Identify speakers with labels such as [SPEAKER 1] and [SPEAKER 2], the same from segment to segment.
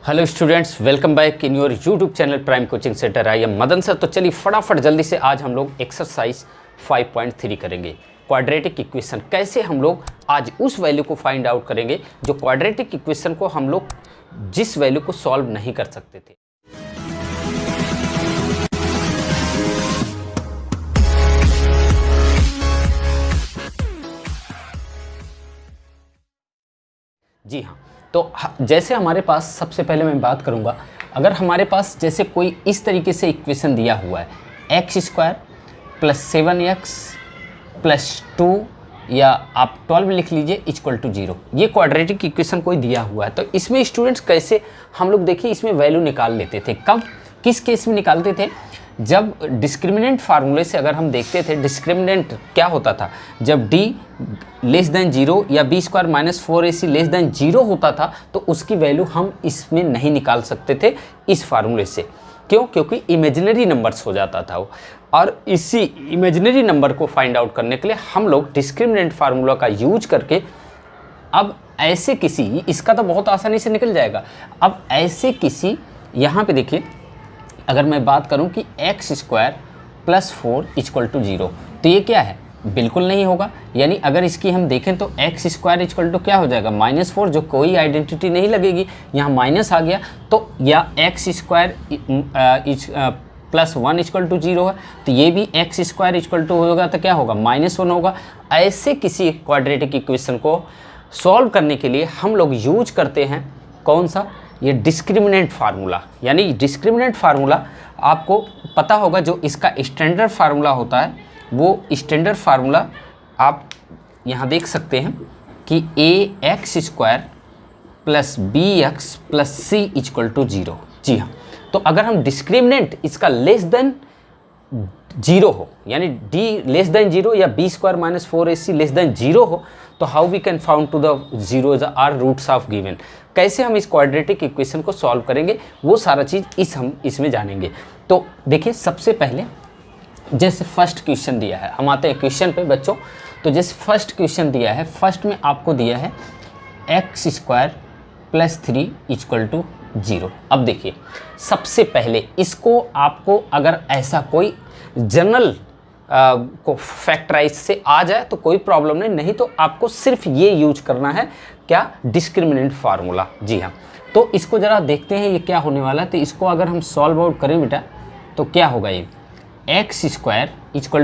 [SPEAKER 1] Hello students, welcome back in your YouTube channel prime coaching centre. I am Madan sir. तो चलिए फटाफट जल्दी से आज हम लोग एक्सरसाइज 5.3 करेंगे। क्वाड्रेटिक इक्वेशन कैसे हम लोग आज उस वैल्यू को फाइंड आउट करेंगे जो क्वाड्रेटिक इक्वेशन को हम लोग जिस वैल्यू को सॉल्व नहीं कर सकते थे। जी हाँ, तो जैसे हमारे पास सबसे पहले मैं बात करूंगा, अगर हमारे पास जैसे कोई इस तरीके से इक्वेशन दिया हुआ है x² + 7x + 2 या आप 12 लिख लीजिए = 0। ये क्वाड्रेटिक इक्वेशन कोई दिया हुआ है। तो इसमें स्टूडेंट्स कैसे हम लोग देखिए इसमें वैल्यू निकाल लेते थे। कब किस केस में निकालते थे? जब डिस्क्रिमिनेंट फार्मूले से अगर हम देखते थे, डिस्क्रिमिनेंट क्या होता था, जब d < 0 या b² - 4ac < 0 होता था तो उसकी वैल्यू हम इसमें नहीं निकाल सकते थे इस फार्मूले से। क्यों? क्योंकि इमेजिनरी नंबर्स हो जाता था वो। और इसी इमेजिनरी नंबर को फाइंड आउट करने के लिए हम लोग डिस्क्रिमिनेंट फार्मूला का यूज करके अब ऐसे किसी, इसका तो बहुत आसानी से निकल जाएगा। अब ऐसे किसी, यहाँ पे देखिए अगर मैं बात करूं कि x² + 4 = 0, तो ये क्या है? बिल्कुल नहीं होगा। यानी अगर इसकी हम देखें तो x² क्या हो जाएगा? -4, जो कोई आइडेंटिटी नहीं लगेगी, यहाँ माइनस आ गया। तो या x² + 1 = 0 है, तो ये भी x² होगा तो क्या होगा? -1 होगा। ऐसे किसी क्वाड्रेटिक इक्वेशन को सॉल्व करने के लिए हम लोग यूज करते हैं कौन सा? ये डिस्क्रिमिनेंट फार्मूला। यानी डिस्क्रिमिनेंट फार्मूला आपको पता होगा, जो इसका स्टैंडर्ड फार्मूला होता है वो स्टैंडर्ड फार्मूला आप यहाँ देख सकते हैं कि ax² + bx + c = 0। जी हाँ, तो अगर हम डिस्क्रिमिनेंट इसका < 0 हो, यानी d < 0 या b² - 4ac < 0 हो, तो how we can found to the zeros or roots of given. कैसे हम इस क्वाड्रेटिक इक्वेशन को सॉल्व करेंगे वो सारा चीज़ हम इसमें जानेंगे। तो देखिए सबसे पहले जैसे फर्स्ट क्वेश्चन दिया है, हम आते हैं क्वेश्चन पे बच्चों। तो जैसे फर्स्ट क्वेश्चन दिया है, फर्स्ट में आपको दिया है x² + 3 = 0। अब देखिए सबसे पहले इसको आपको अगर ऐसा कोई जनरल को फैक्टराइज से आ जाए तो कोई प्रॉब्लम नहीं तो आपको सिर्फ ये यूज करना है, क्या? Discriminant formula. जी हाँ, तो इसको ज़रा देखते हैं ये क्या होने वाला है। तो इसको अगर हम सॉल्व आउट करें बेटा तो क्या होगा? ये x²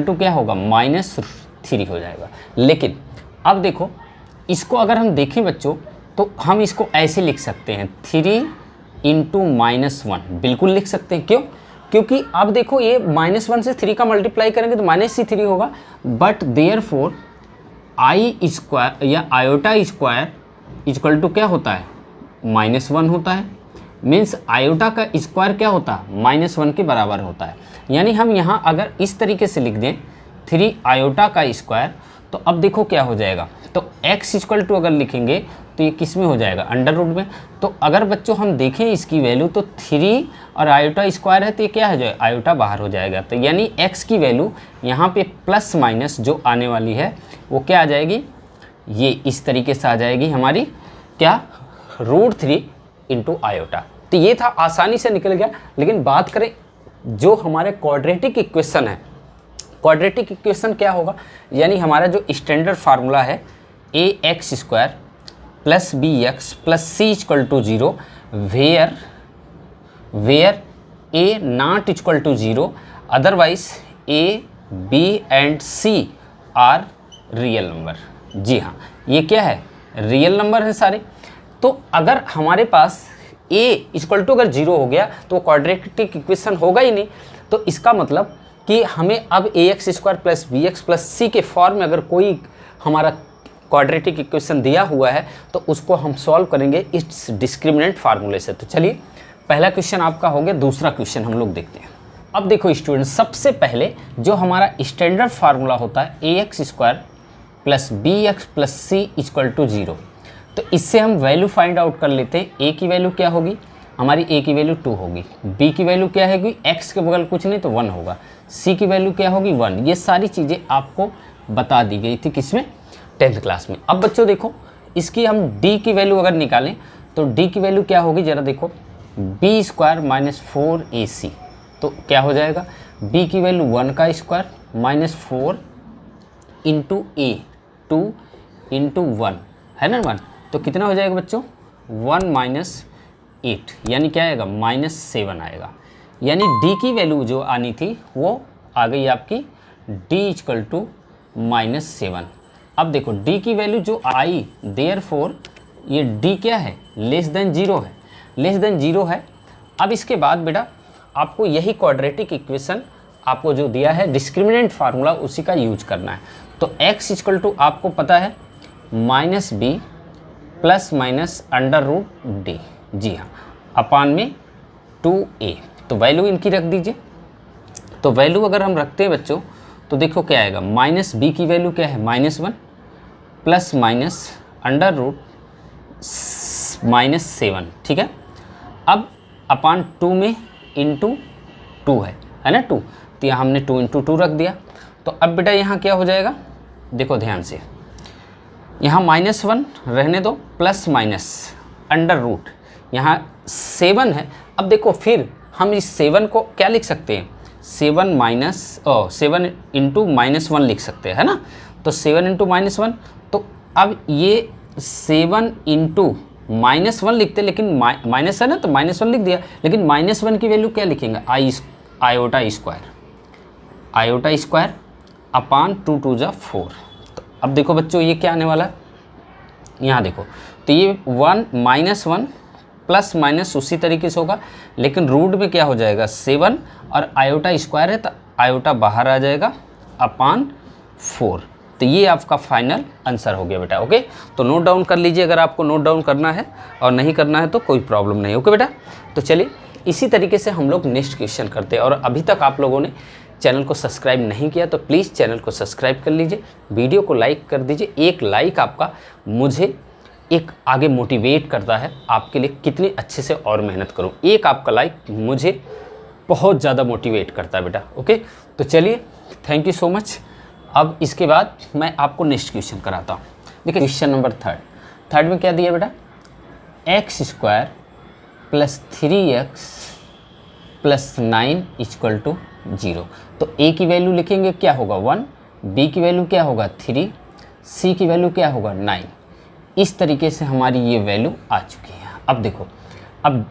[SPEAKER 1] क्या होगा? -3 हो जाएगा। लेकिन अब देखो इसको अगर हम देखें बच्चों तो हम इसको ऐसे लिख सकते हैं 3 × -1, बिल्कुल लिख सकते हैं। क्यों? क्योंकि अब देखो ये -1 से 3 का मल्टीप्लाई करेंगे तो -3 होगा। बट देयरफॉर i² या i² क्या होता है? -1 होता है। मीन्स आयोटा का स्क्वायर क्या होता है? -1 के बराबर होता है। यानी हम यहाँ अगर इस तरीके से लिख दें 3 आयोटा का स्क्वायर, तो अब देखो क्या हो जाएगा। तो x अगर लिखेंगे तो ये किस में हो जाएगा? अंडर रूट में। तो अगर बच्चों हम देखें इसकी वैल्यू तो 3 और आयोटा स्क्वायर है तो ये क्या हो जाएगा? आयोटा बाहर हो जाएगा। तो यानी x की वैल्यू यहाँ पे प्लस माइनस जो आने वाली है वो क्या आ जाएगी? ये इस तरीके से आ जाएगी हमारी, क्या? √3 × आयोटा। तो ये था, आसानी से निकल गया। लेकिन बात करें जो हमारे क्वाड्रेटिक इक्वेशन है, क्वाड्रेटिक इक्वेशन क्या होगा? यानी हमारा जो स्टैंडर्ड फार्मूला है ax² + bx + c = 0 where a ≠ 0, otherwise a, b and c are real number. जी हाँ, ये क्या है? रियल नंबर है सारे। तो अगर हमारे पास a अगर 0 हो गया तो क्वाड्रेटिक इक्वेशन होगा ही नहीं। तो इसका मतलब कि हमें अब ax² + bx + c के फॉर्म में अगर कोई हमारा क्वाड्रेटिक इक्वेशन दिया हुआ है तो उसको हम सॉल्व करेंगे इस डिस्क्रिमिनेंट फार्मूले से। तो चलिए पहला क्वेश्चन आपका हो गया। दूसरा क्वेश्चन हम लोग देखते हैं। अब देखो स्टूडेंट, सबसे पहले जो हमारा स्टैंडर्ड फार्मूला होता है ax² + bx + c = 0, तो इससे हम वैल्यू फाइंड आउट कर लेते हैं। a की वैल्यू क्या होगी? हमारी a की वैल्यू 2 होगी। b की वैल्यू क्या होगी? x के बगल कुछ नहीं तो 1 होगा। c की वैल्यू क्या होगी? 1। ये सारी चीज़ें आपको बता दी गई थी किसमें? 10th क्लास में। अब बच्चों देखो इसकी हम d की वैल्यू अगर निकालें तो d की वैल्यू क्या होगी? ज़रा देखो, बी स्क्वायर माइनस 4ac, तो क्या हो जाएगा, b की वैल्यू 1 का स्क्वायर माइनस 4 इंटू ए, 2 इंटू 1 है ना 1, तो कितना हो जाएगा बच्चों 1 माइनस 8, यानी क्या आएगा -7 आएगा। यानी d की वैल्यू जो आनी थी वो आ गई आपकी d इक्वल टू -7। अब देखो d की वैल्यू जो आई, देयरफॉर ये d क्या है, लेस देन 0 है, लेस देन 0 है। अब इसके बाद बेटा आपको यही क्वाड्रेटिक इक्वेशन आपको जो दिया है डिस्क्रिमिनेंट फार्मूला उसी का यूज करना है। तो x इक्वल टू आपको पता है -b प्लस माइनस √d, जी हाँ, अपान में 2a, तो वैल्यू इनकी रख दीजिए। तो वैल्यू अगर हम रखते हैं बच्चों तो देखो क्या आएगा, -b की वैल्यू क्या है -1 प्लस माइनस √-7, ठीक है। अब अपान 2 में इंटू 2 है ना 2, तो यहाँ हमने 2 इंटू 2 रख दिया। तो अब बेटा यहाँ क्या हो जाएगा, देखो ध्यान से, यहाँ -1 रहने दो प्लस माइनस √, यहाँ 7 है। अब देखो फिर हम इस 7 को क्या लिख सकते हैं, 7 इंटू -1 लिख सकते हैं, है ना। तो 7 इंटू -1, तो अब ये 7 इंटू -1 लिखते, लेकिन माइनस है ना तो -1 लिख दिया, लेकिन -1 की वैल्यू क्या लिखेंगे, आयोटा स्क्वायर अपान 2 2 जा 4। तो अब देखो बच्चों ये क्या आने वाला है, यहाँ देखो, तो ये 1 प्लस माइनस उसी तरीके से होगा, लेकिन रूट में क्या हो जाएगा 7 और आयोटा स्क्वायर है तो आयोटा बाहर आ जाएगा अपान 4। तो ये आपका फाइनल आंसर हो गया बेटा। ओके, तो नोट डाउन कर लीजिए अगर आपको नोट डाउन करना है, और नहीं करना है तो कोई प्रॉब्लम नहीं। ओके बेटा, तो चलिए इसी तरीके से हम लोग नेक्स्ट क्वेश्चन करते हैं। और अभी तक आप लोगों ने चैनल को सब्सक्राइब नहीं किया तो प्लीज़ चैनल को सब्सक्राइब कर लीजिए, वीडियो को लाइक कर दीजिए। एक लाइक आपका मुझे एक आगे मोटिवेट करता है आपके लिए कितनी अच्छे से और मेहनत करूं। एक आपका लाइक मुझे बहुत ज़्यादा मोटिवेट करता है बेटा। ओके, तो चलिए थैंक यू सो मच। अब इसके बाद मैं आपको नेक्स्ट क्वेश्चन कराता हूँ। देखिए क्वेश्चन नंबर थर्ड में क्या दिया बेटा, x² plus 3x plus 9 equal to 0। तो a की वैल्यू लिखेंगे क्या होगा 1, b की वैल्यू क्या होगा 3, c की वैल्यू क्या होगा 9। इस तरीके से हमारी ये वैल्यू आ चुकी है। अब देखो, अब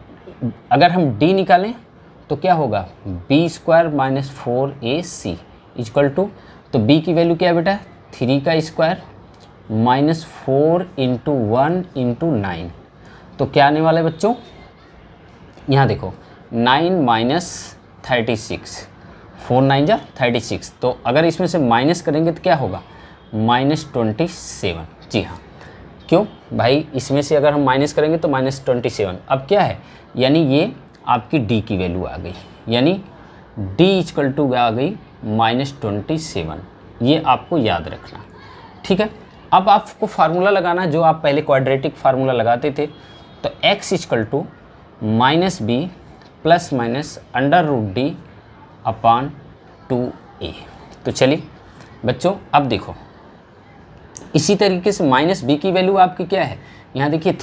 [SPEAKER 1] अगर हम d निकालें तो क्या होगा b² minus 4ac equal to, तो b की वैल्यू क्या है बेटा 3 का स्क्वायर माइनस 4 इंटू 1 इंटू 9। तो क्या आने वाला है बच्चों, यहाँ देखो 9 माइनस 36, 4 9 जा 36। तो अगर इसमें से माइनस करेंगे तो क्या होगा -27। जी हाँ, क्यों भाई, इसमें से अगर हम माइनस करेंगे तो -27। अब क्या है, यानी ये आपकी d की वैल्यू आ गई, यानी d इक्वल टू आ गई -27। ये आपको याद रखना, ठीक है। अब आपको फार्मूला लगाना है जो आप पहले क्वाड्रेटिक फार्मूला लगाते थे। तो x equal to -b plus minus √d upon 2a। तो चलिए बच्चों, अब देखो इसी तरीके से -b की वैल्यू आपकी क्या है, यहाँ देखिए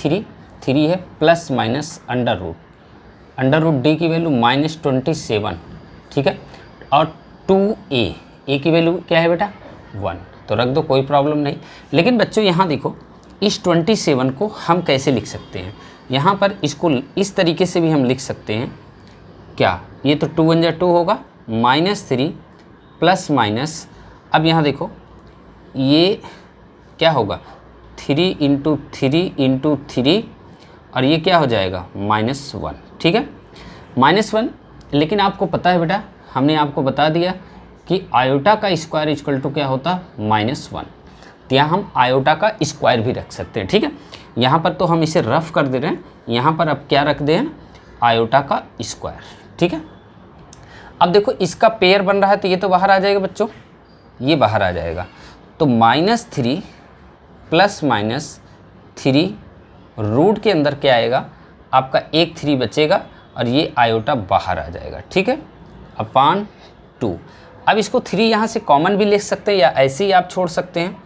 [SPEAKER 1] 3 है प्लस माइनस √d की वैल्यू -27, ठीक है। और 2a की वैल्यू क्या है बेटा 1, तो रख दो कोई प्रॉब्लम नहीं। लेकिन बच्चों यहाँ देखो इस 27 को हम कैसे लिख सकते हैं, यहाँ पर इसको इस तरीके से भी हम लिख सकते हैं। क्या, ये तो 2 1 2 होगा, -3 प्लस माइनस, अब यहाँ देखो ये क्या होगा 3 इंटू 3 और ये क्या हो जाएगा -1, ठीक है -1। लेकिन आपको पता है बेटा, हमने आपको बता दिया कि आयोटा का स्क्वायर इक्वल टू क्या होता -1। तो यहाँ हम आयोटा का स्क्वायर भी रख सकते हैं, ठीक है। यहाँ पर तो हम इसे रफ कर दे रहे हैं, यहाँ पर अब क्या रख दें आयोटा का स्क्वायर, ठीक है। अब देखो इसका पेयर बन रहा है तो ये तो बाहर आ जाएगा बच्चों, ये बाहर आ जाएगा। तो -3 प्लस माइनस 3 रूट के अंदर क्या आएगा आपका, एक 3 बचेगा और ये आयोटा बाहर आ जाएगा, ठीक है, अपान 2। अब इसको 3 यहाँ से कॉमन भी ले सकते हैं या ऐसे ही आप छोड़ सकते हैं।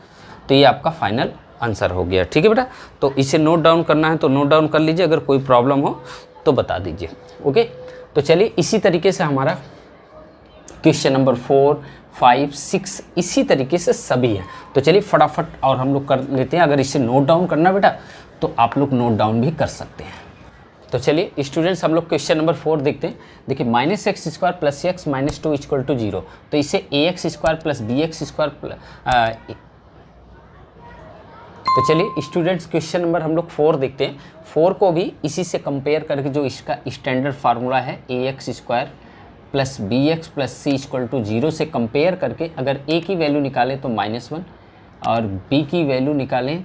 [SPEAKER 1] तो ये आपका फाइनल आंसर हो गया, ठीक है बेटा। तो इसे नोट डाउन करना है तो नोट डाउन कर लीजिए, अगर कोई प्रॉब्लम हो तो बता दीजिए। ओके, तो चलिए इसी तरीके से हमारा क्वेश्चन नंबर 4, 5, 6 इसी तरीके से सभी है। तो चलिए फटाफट और हम लोग कर लेते हैं। अगर इसे नोट डाउन करना बेटा तो आप लोग नोट डाउन भी कर सकते हैं। तो चलिए स्टूडेंट्स हम लोग क्वेश्चन नंबर 4 देखते हैं। देखिए -x² + x - 2 = 0, तो इसे ax² + bx²। तो चलिए स्टूडेंट्स क्वेश्चन नंबर हम लोग 4 देखते हैं। 4 को भी इसी से कंपेयर करके जो इसका स्टैंडर्ड फार्मूला है ax² + bx + c = 0 से कंपेयर करके अगर a की वैल्यू निकालें तो -1 और b की वैल्यू निकालें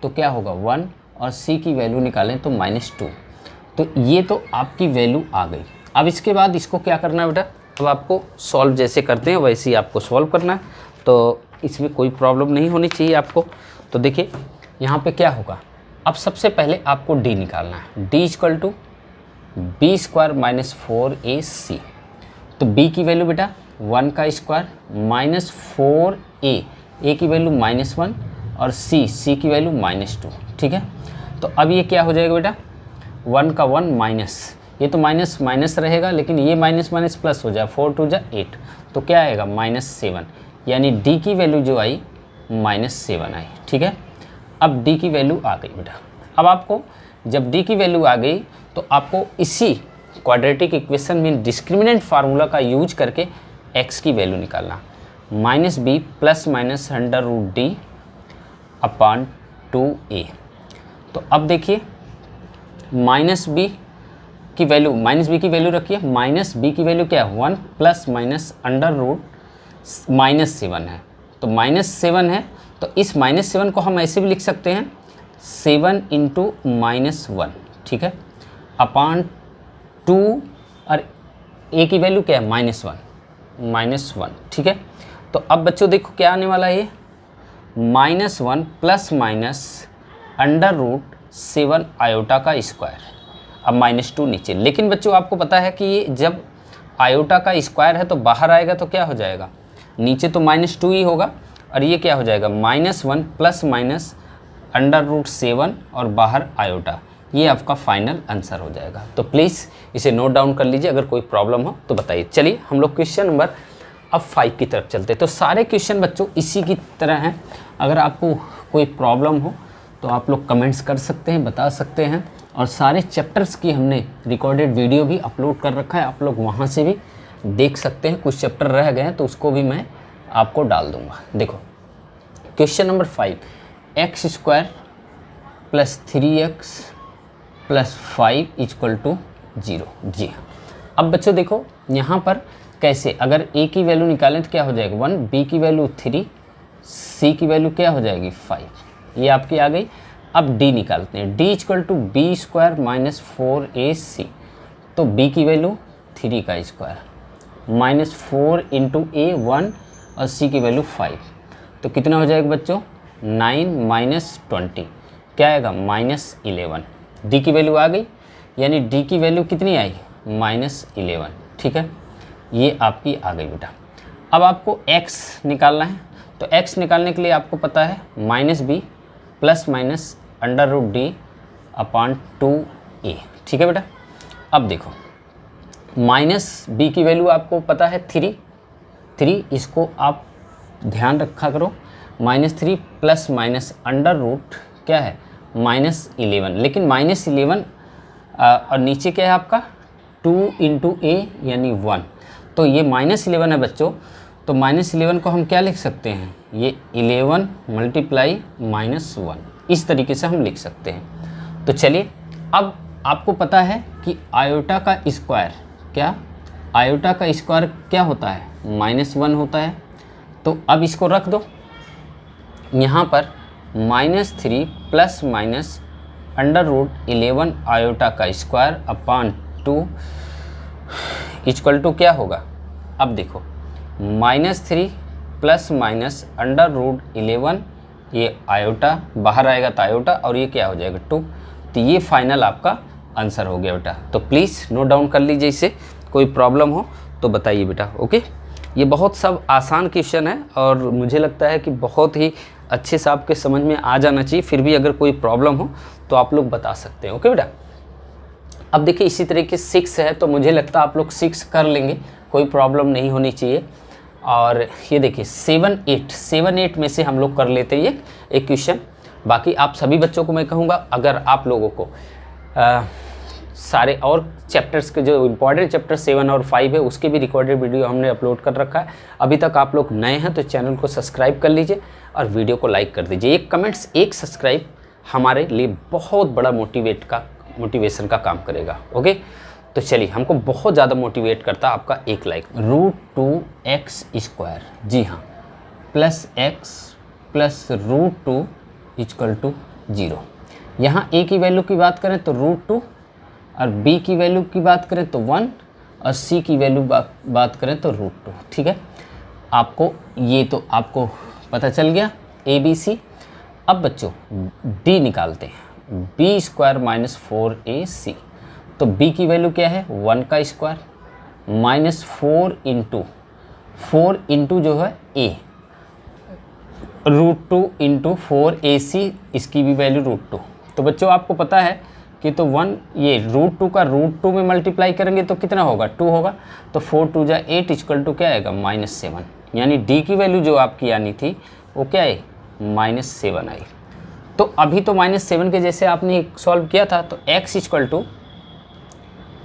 [SPEAKER 1] तो क्या होगा 1 और c की वैल्यू निकालें तो -2। तो ये तो आपकी वैल्यू आ गई। अब इसके बाद इसको क्या करना है बेटा, अब आपको सॉल्व जैसे करते हैं वैसे ही आपको सॉल्व करना है, तो इसमें कोई प्रॉब्लम नहीं होनी चाहिए आपको। तो देखिए यहाँ पे क्या होगा, अब सबसे पहले आपको d निकालना है। d = b² - 4ac। तो b की वैल्यू बेटा 1 का स्क्वायर -4a, a की वैल्यू -1 और c की वैल्यू -2। ठीक है, तो अब ये क्या हो जाएगा बेटा, 1 का 1 माइनस, ये तो माइनस माइनस रहेगा लेकिन ये माइनस माइनस प्लस हो जाए, 4 2 8, तो क्या आएगा -7, यानी d की वैल्यू जो आई -7 आई। ठीक है, अब d की वैल्यू आ गई बेटा। अब आपको जब d की वैल्यू आ गई तो आपको इसी क्वाड्रेटिक इक्वेशन में डिस्क्रिमिनेंट फार्मूला का यूज करके x की वैल्यू निकालना, -b ± √d/2a। तो अब देखिए -b की वैल्यू रखिए, -b की वैल्यू क्या है 1 ± √-7 है, तो -7 है, तो इस -7 को हम ऐसे भी लिख सकते हैं 7 × -1। ठीक है, / 2 और a की वैल्यू क्या है -1। ठीक है, तो अब बच्चों देखो क्या आने वाला है, ये -1 ± √7 आयोटा का स्क्वायर, अब -2 नीचे। लेकिन बच्चों आपको पता है कि ये जब आयोटा का स्क्वायर है तो बाहर आएगा तो क्या हो जाएगा, नीचे तो -2 ही होगा और ये क्या हो जाएगा -1 ± √7 और बाहर आयोटा। ये आपका फाइनल आंसर हो जाएगा। तो प्लीज़ इसे नोट डाउन कर लीजिए, अगर कोई प्रॉब्लम हो तो बताइए। चलिए हम लोग क्वेश्चन नंबर अब 5 की तरफ चलते हैं। तो सारे क्वेश्चन बच्चों इसी की तरह हैं। अगर आपको कोई प्रॉब्लम हो तो आप लोग कमेंट्स कर सकते हैं, बता सकते हैं, और सारे चैप्टर्स की हमने रिकॉर्डेड वीडियो भी अपलोड कर रखा है, आप लोग वहाँ से भी देख सकते हैं। कुछ चैप्टर रह गए हैं तो उसको भी मैं आपको डाल दूँगा। देखो क्वेश्चन नंबर 5, x² + 3x + 5 = 0। जी हाँ, अब बच्चों देखो यहाँ पर कैसे, अगर a की वैल्यू निकालें तो क्या हो जाएगा 1, b की वैल्यू 3, c की वैल्यू क्या हो जाएगी 5, ये आपकी आ गई। अब d निकालते हैं, d = b² - 4ac, तो b की वैल्यू 3 का स्क्वायर -4 × a 1 और c की वैल्यू 5, तो कितना हो जाएगा बच्चों 9 - 20, क्या आएगा -11। d की वैल्यू आ गई, यानी d की वैल्यू कितनी आई -11। ठीक है, ये आपकी आ गई बेटा। अब आपको x निकालना है, तो x निकालने के लिए आपको पता है -b ± √d/2a। ठीक है बेटा, अब देखो -b की वैल्यू आपको पता है 3, इसको आप ध्यान रखा करो, -3 ± क्या है -11, लेकिन -11 और नीचे क्या है आपका 2 × a यानी 1, तो ये -11 है बच्चों। तो -11 को हम क्या लिख सकते हैं, ये 11 × -1, इस तरीके से हम लिख सकते हैं। तो चलिए अब आपको पता है कि आयोटा का स्क्वायर क्या होता है -1 होता है, तो अब इसको रख दो यहाँ पर -3 ± √11 आयोटा का स्क्वायर/2 = क्या होगा, अब देखो -3 ± √11, ये आयोटा बाहर आएगा तो आयोटा, और ये क्या हो जाएगा 2, तो ये फाइनल आपका आंसर हो गया बेटा। तो प्लीज़ नोट डाउन कर लीजिए, इससे कोई प्रॉब्लम हो तो बताइए बेटा। ओके, ये बहुत सब आसान क्वेश्चन है और मुझे लगता है कि बहुत ही अच्छे से आपके समझ में आ जाना चाहिए। फिर भी अगर कोई प्रॉब्लम हो तो आप लोग बता सकते हैं। ओके बेटा, अब देखिए इसी तरीके 6 है, तो मुझे लगता है आप लोग 6 कर लेंगे, कोई प्रॉब्लम नहीं होनी चाहिए। और ये देखिए 7 8 में से हम लोग कर लेते हैं ये एक क्वेश्चन। बाकी आप सभी बच्चों को मैं कहूँगा, अगर आप लोगों को सारे और चैप्टर्स के जो इम्पॉर्टेंट चैप्टर 7 और 5 है उसके भी रिकॉर्डेड वीडियो हमने अपलोड कर रखा है। अभी तक आप लोग नए हैं तो चैनल को सब्सक्राइब कर लीजिए और वीडियो को लाइक कर दीजिए। एक कमेंट्स, एक सब्सक्राइब हमारे लिए बहुत बड़ा मोटिवेशन का काम करेगा। ओके, तो चलिए, हमको बहुत ज़्यादा मोटिवेट करता है आपका एक लाइक। √2x², जी हाँ, प्लस x प्लस √2 = 0। यहाँ a की वैल्यू की बात करें तो √2 और b की वैल्यू की बात करें तो 1 और c की वैल्यू बात करें तो √2। ठीक है, आपको ये तो आपको पता चल गया ABC। अब बच्चों d निकालते हैं, b² - 4ac। तो b की वैल्यू क्या है, 1 का स्क्वायर माइनस 4 इंटू जो है a, √2 इंटू 4ac, इसकी भी वैल्यू √2। तो बच्चों आपको पता है कि तो 1, ये √2 का √2 में मल्टीप्लाई करेंगे तो कितना होगा, 2 होगा। तो 4 × 2 = 8 = क्या आएगा, -7। यानी d की वैल्यू जो आपकी आनी थी वो क्या है, -7 आई। तो अभी तो -7 के जैसे आपने सॉल्व किया था, तो x =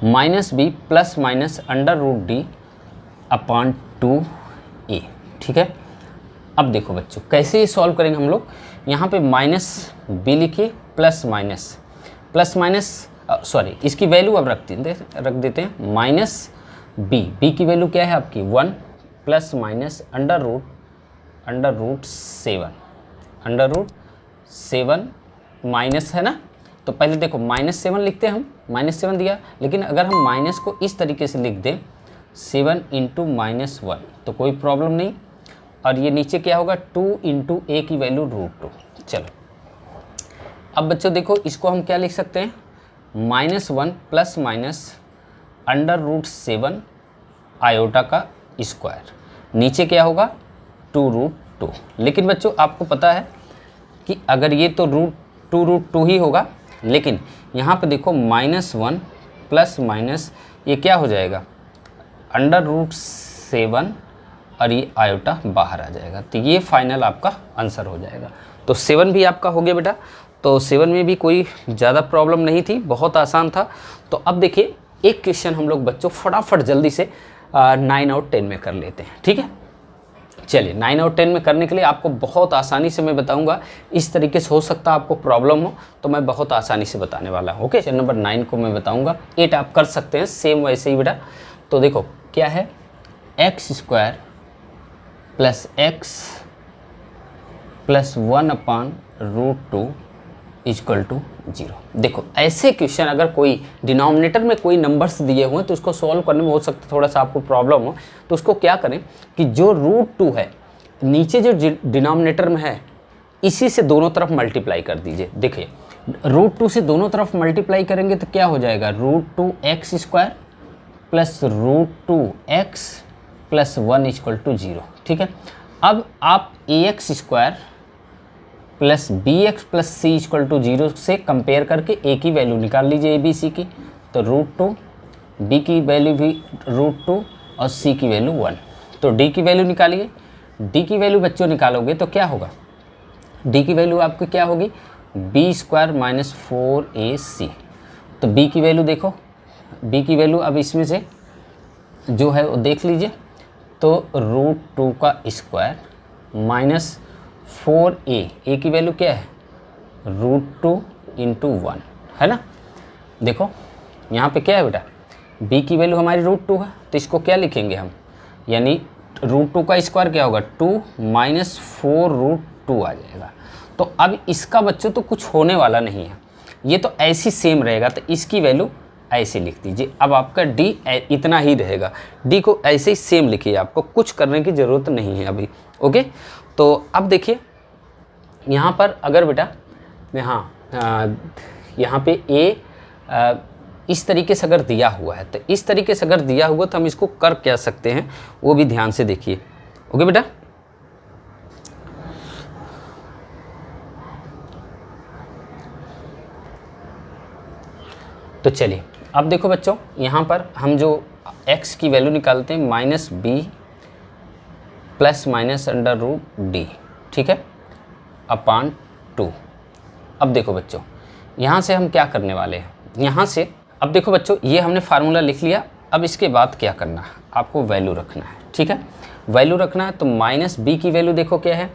[SPEAKER 1] -b ± √d/2a। ठीक है, अब देखो बच्चों कैसे ये सॉल्व करेंगे हम लोग। यहाँ पे -b लिखिए, प्लस माइनस सॉरी, इसकी वैल्यू अब रख देते हैं -b की वैल्यू क्या है आपकी 1 प्लस माइनस √7 माइनस है ना। तो पहले देखो -7 लिखते हैं हम, -7 दिया, लेकिन अगर हम माइनस को इस तरीके से लिख दें 7 × -1 तो कोई प्रॉब्लम नहीं। और ये नीचे क्या होगा, 2 × a की वैल्यू √2। चलो अब बच्चों देखो इसको हम क्या लिख सकते हैं, -1 प्लस माइनस √7 आयोटा का स्क्वायर, नीचे क्या होगा 2√2। लेकिन बच्चों आपको पता है कि अगर ये तो √2 ही होगा, लेकिन यहाँ पे देखो -1 प्लस माइनस ये क्या हो जाएगा, √7 और ये आयोटा बाहर आ जाएगा। तो ये फाइनल आपका आंसर हो जाएगा। तो 7 भी आपका हो गया बेटा। तो 7 में भी कोई ज़्यादा प्रॉब्लम नहीं थी, बहुत आसान था। तो अब देखिए एक क्वेश्चन हम लोग बच्चों फटाफट जल्दी से 9 और 10 में कर लेते हैं। ठीक है, चलिए 9 और 10 में करने के लिए आपको बहुत आसानी से मैं बताऊंगा। इस तरीके से हो सकता है आपको प्रॉब्लम हो, तो मैं बहुत आसानी से बताने वाला हूँ। ओके, नंबर 9 को मैं बताऊंगा, 8 आप कर सकते हैं सेम वैसे ही बेटा। तो देखो क्या है, x² प्लस x प्लस 1/√2 = 0। देखो ऐसे क्वेश्चन अगर कोई डिनोमिनेटर में कोई नंबर्स दिए हुए हैं तो उसको सॉल्व करने में हो सकता है थोड़ा सा आपको प्रॉब्लम हो। तो उसको क्या करें कि जो √2 है नीचे जो डिनोमिनेटर में है इसी से दोनों तरफ मल्टीप्लाई कर दीजिए। देखिए √2 से दोनों तरफ मल्टीप्लाई करेंगे तो क्या हो जाएगा, √2x² प्लस √2x प्लस 1 = 0। ठीक है, अब आप ax² plus bx plus c = 0 से कंपेयर करके a की वैल्यू निकाल लीजिए abc की। तो √2, b की वैल्यू भी √2 और c की वैल्यू 1। तो d की वैल्यू निकालिए। d की वैल्यू बच्चों निकालोगे तो क्या होगा, d की वैल्यू आपकी क्या होगी, b² - 4ac। तो b की वैल्यू देखो, b की वैल्यू अब इसमें से जो है वो देख लीजिए। तो √2 का स्क्वायर माइनस 4a की वैल्यू क्या है, √2 × 1 है ना। देखो यहाँ पे क्या है बेटा, b की वैल्यू हमारी √2 है, तो इसको क्या लिखेंगे हम, यानी √2 का स्क्वायर क्या होगा, 2 माइनस 4√2 आ जाएगा। तो अब इसका बच्चों तो कुछ होने वाला नहीं है, ये तो ऐसी सेम रहेगा। तो इसकी वैल्यू ऐसे लिख दीजिए। अब आपका d इतना ही रहेगा, d को ऐसे ही सेम लिखिए, आपको कुछ करने की ज़रूरत नहीं है अभी। ओके, तो अब देखिए यहाँ पर अगर बेटा यहाँ पे a इस तरीके से अगर दिया हुआ है, तो इस तरीके से अगर दिया हुआ तो हम इसको कर क्या सकते हैं वो भी ध्यान से देखिए। ओके बेटा, तो चलिए अब देखो बच्चों, यहाँ पर हम जो x की वैल्यू निकालते हैं minus b plus minus under root d, ठीक है, अपान 2। अब देखो बच्चों, यहाँ से हम क्या करने वाले हैं, यहाँ से अब देखो बच्चों, ये हमने फार्मूला लिख लिया। अब इसके बाद क्या करना है, आपको वैल्यू रखना है, ठीक है, वैल्यू रखना है। तो माइनस बी की वैल्यू देखो क्या है,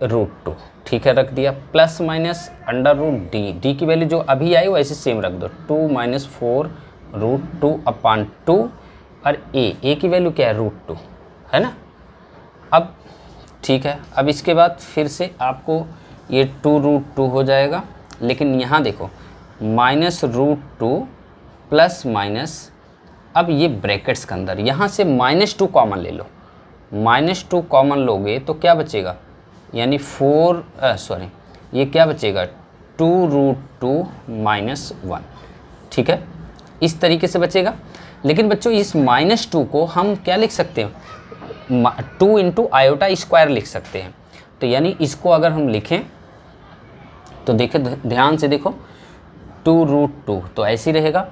[SPEAKER 1] √2, ठीक है, रख दिया, plus minus under root d, d की वैल्यू जो अभी आई वो ऐसे सेम रख दो, 2 - 4 √2 अपान 2, और ए की वैल्यू क्या है, √2, है ना। अब ठीक है, अब इसके बाद फिर से आपको ये 2√2 हो जाएगा, लेकिन यहाँ देखो -√2 प्लस माइनस, अब ये ब्रैकेट्स के अंदर यहाँ से -2 कॉमन ले लो, -2 कॉमन लोगे तो क्या बचेगा, यानी ये क्या बचेगा, 2√2 - 1, ठीक है, इस तरीके से बचेगा। लेकिन बच्चों इस -2 को हम क्या लिख सकते हैं, 2 × आयोटा स्क्वायर लिख सकते हैं। तो यानी इसको अगर हम लिखें तो देखो, ध्यान से देखो, 2√2 तो ऐसे ही रहेगा,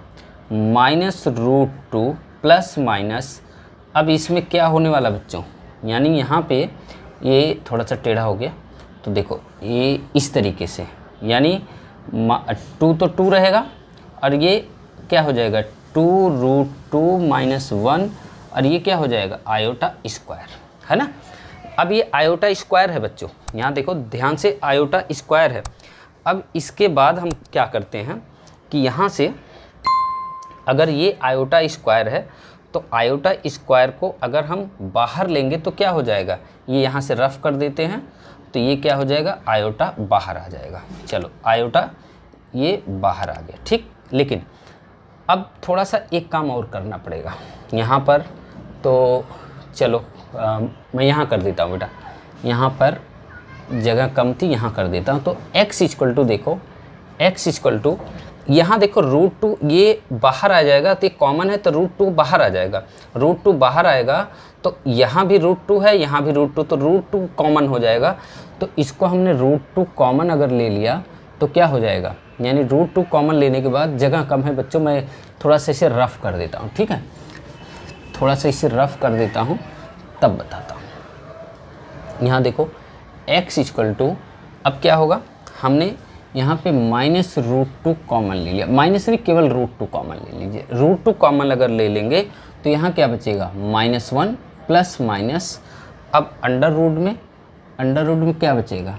[SPEAKER 1] -√2 प्लस माइनस, अब इसमें क्या होने वाला बच्चों, यानी यहाँ पे ये थोड़ा सा टेढ़ा हो गया, तो देखो ये इस तरीके से, यानी 2 तो 2 रहेगा, और ये क्या हो जाएगा, 2√2 - 1, और ये क्या हो जाएगा, आयोटा स्क्वायर, है ना। अब ये आयोटा स्क्वायर है बच्चों, यहाँ देखो ध्यान से, आयोटा स्क्वायर है। अब इसके बाद हम क्या करते हैं कि यहाँ से अगर ये आयोटा स्क्वायर है तो आयोटा स्क्वायर को अगर हम बाहर लेंगे तो क्या हो जाएगा, ये यहाँ से रफ कर देते हैं, तो ये क्या हो जाएगा, आयोटा बाहर आ जाएगा। चलो आयोटा ये बाहर आ गया, ठीक। लेकिन अब थोड़ा सा एक काम और करना पड़ेगा यहाँ पर, तो चलो मैं यहाँ कर देता हूँ बेटा, यहाँ पर जगह कम थी, यहाँ कर देता हूँ। तो x = देखो, x = यहाँ देखो √2 ये बाहर आ जाएगा, तो ये कॉमन है तो √2 बाहर आ जाएगा, √2 बाहर आएगा तो यहाँ भी √2 है, यहाँ भी √2, तो √2 कॉमन हो जाएगा। तो इसको हमने √2 कॉमन अगर ले लिया तो क्या हो जाएगा, यानी √2 कॉमन लेने के बाद जगह कम है बच्चों, मैं थोड़ा सा इसे रफ़ कर देता हूँ, ठीक है, थोड़ा सा इसे रफ़ कर देता हूँ तब बताता हूँ। यहाँ देखो x = अब क्या होगा, हमने यहाँ पे -√2 कॉमन ले लिया, माइनस नहीं केवल √2 कॉमन ले लीजिए, √2 कॉमन अगर ले लेंगे तो यहाँ क्या बचेगा, -1 प्लस माइनस, अब अंडर रूट में क्या बचेगा,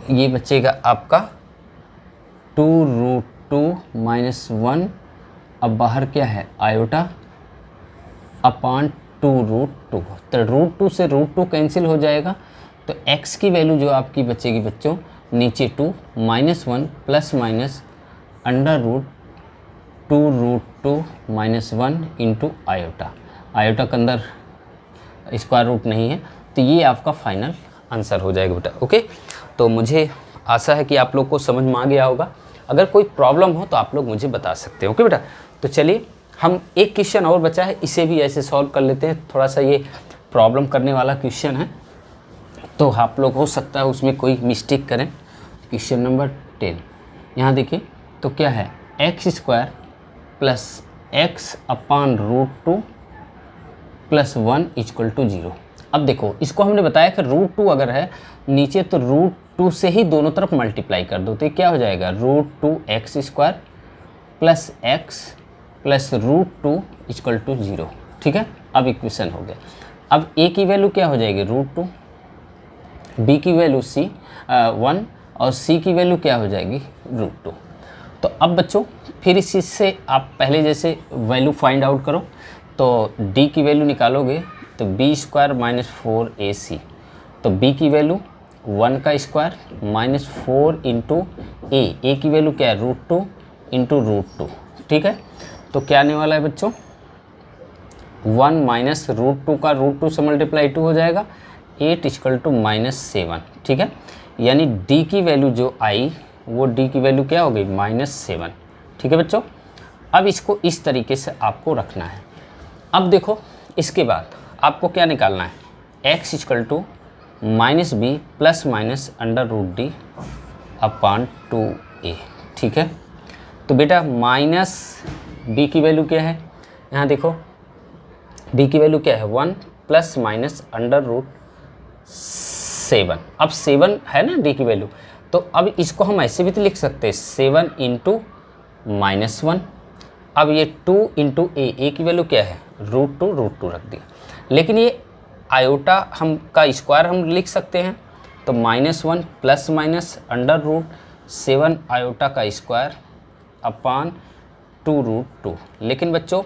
[SPEAKER 1] ये बचेगा आपका 2√2 - 1, अब बाहर क्या है, आयोटा अपान 2√2, तो √2 से √2 कैंसिल हो जाएगा, तो x की वैल्यू जो आपकी बचेगी बच्चों, नीचे 2 -1 plus minus under root 2√2 - 1 into iota, iota के अंदर स्क्वायर रूट नहीं है, तो ये आपका फाइनल आंसर हो जाएगा बेटा। ओके, तो मुझे आशा है कि आप लोग को समझ में आ गया होगा। अगर कोई प्रॉब्लम हो तो आप लोग मुझे बता सकते हो। ओके बेटा, तो चलिए हम एक क्वेश्चन और बचा है, इसे भी ऐसे सॉल्व कर लेते हैं। थोड़ा सा ये प्रॉब्लम करने वाला क्वेश्चन है, तो आप लोग हो सकता है उसमें कोई मिस्टेक करें। क्वेश्चन नंबर 10 यहाँ देखिए, तो क्या है, x² प्लस x अपान √2 प्लस 1 = 0। अब देखो इसको हमने बताया कि √2 अगर है नीचे तो √2 से ही दोनों तरफ मल्टीप्लाई कर दो, तो ये क्या हो जाएगा, √2x² प्लस x प्लस √2 = 0। ठीक है, अब इक्वेशन हो गया। अब a की वैल्यू क्या हो जाएगी, √2, b की वैल्यू 1 और c की वैल्यू क्या हो जाएगी, √2। तो अब बच्चों फिर इस चीज़ से आप पहले जैसे वैल्यू फाइंड आउट करो, तो d की वैल्यू निकालोगे तो b² - 4ac, तो b की वैल्यू 1 का स्क्वायर -4 इंटू a की वैल्यू क्या है, √2 इंटू √2। ठीक है, तो क्या आने वाला है बच्चों, 1 माइनस √2 का √2 से मल्टीप्लाई 2 हो जाएगा, 8 = -7। ठीक है, यानी d की वैल्यू जो आई वो d की वैल्यू क्या हो गई, -7। ठीक है बच्चों, अब इसको इस तरीके से आपको रखना है। अब देखो इसके बाद आपको क्या निकालना है, x = -b plus minus under root d upon 2a। ठीक है, तो बेटा माइनस बी की वैल्यू क्या है, यहाँ देखो बी की वैल्यू क्या है 1 प्लस माइनस अंडर रूट 7। अब 7 है ना डी की वैल्यू, तो अब इसको हम ऐसे भी तो लिख सकते हैं 7 इंटू -1। अब ये 2 इंटू ए की वैल्यू क्या है √2 रख दिया, लेकिन ये आयोटा हम का स्क्वायर हम लिख सकते हैं, तो -1 plus minus under root 7 iota का स्क्वायर अपान 2√2। लेकिन बच्चों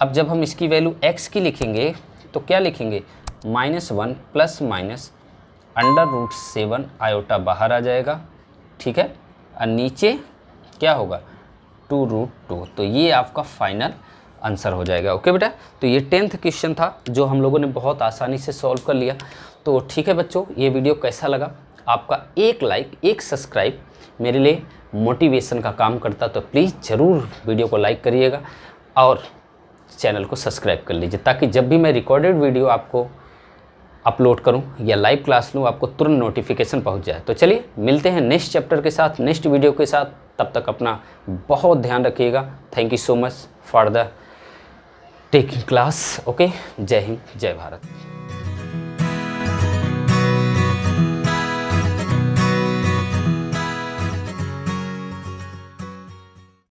[SPEAKER 1] अब जब हम इसकी वैल्यू x की लिखेंगे तो क्या लिखेंगे -1 plus minus under root 7 iota बाहर आ जाएगा, ठीक है, और नीचे क्या होगा 2√2। तो ये आपका फाइनल आंसर हो जाएगा। ओके बेटा, तो ये 10th क्वेश्चन था जो हम लोगों ने बहुत आसानी से सॉल्व कर लिया। तो ठीक है बच्चों, ये वीडियो कैसा लगा, आपका एक लाइक एक सब्सक्राइब मेरे लिए मोटिवेशन का काम करता, तो प्लीज़ ज़रूर वीडियो को लाइक करिएगा और चैनल को सब्सक्राइब कर लीजिए, ताकि जब भी मैं रिकॉर्डेड वीडियो आपको अपलोड करूं या लाइव क्लास लूं आपको तुरंत नोटिफिकेशन पहुंच जाए। तो चलिए मिलते हैं नेक्स्ट चैप्टर के साथ, नेक्स्ट वीडियो के साथ। तब तक अपना बहुत ध्यान रखिएगा। Thank you so much for the taking class. Okay, जय हिंद जय भारत।